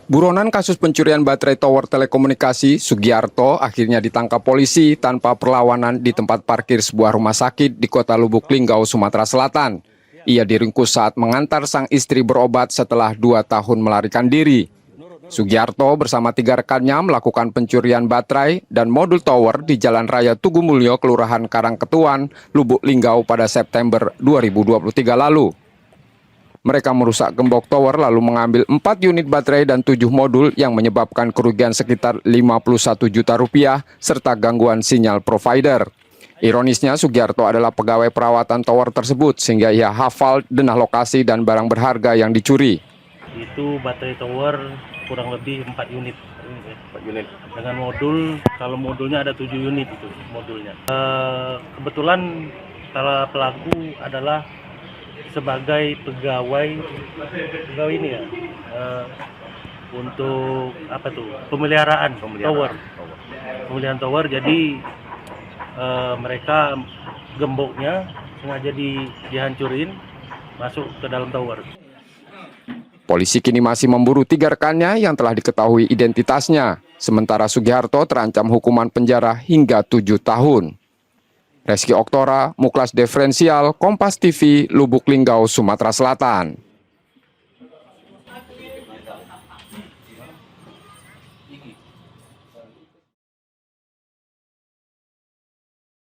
Buronan kasus pencurian baterai tower telekomunikasi, Sugiarto, akhirnya ditangkap polisi tanpa perlawanan di tempat parkir sebuah rumah sakit di kota Lubuk Linggau, Sumatera Selatan. Ia diringkus saat mengantar sang istri berobat setelah 2 tahun melarikan diri. Sugiarto bersama 3 rekannya melakukan pencurian baterai dan modul tower di Jalan Raya Tugumulyo, Kelurahan Karangketuan, Lubuk Linggau pada September 2023 lalu. Mereka merusak gembok tower lalu mengambil 4 unit baterai dan 7 modul yang menyebabkan kerugian sekitar 51 juta rupiah serta gangguan sinyal provider. Ironisnya, Sugiarto adalah pegawai perawatan tower tersebut sehingga ia hafal denah lokasi dan barang berharga yang dicuri. Itu baterai tower kurang lebih 4 unit. 4 unit. Dengan modul, kalau modulnya ada 7 unit itu modulnya. Kebetulan para pelaku adalah sebagai pegawai ini ya, untuk apa tuh, pemeliharaan pemeliharaan tower. Jadi mereka gemboknya sengaja dihancurin masuk ke dalam tower. Polisi kini masih memburu 3 rekannya yang telah diketahui identitasnya, sementara Sugiarto terancam hukuman penjara hingga 7 tahun. Reski Oktora, Muklas Diferensial, Kompas TV, Lubuk Linggau, Sumatera Selatan.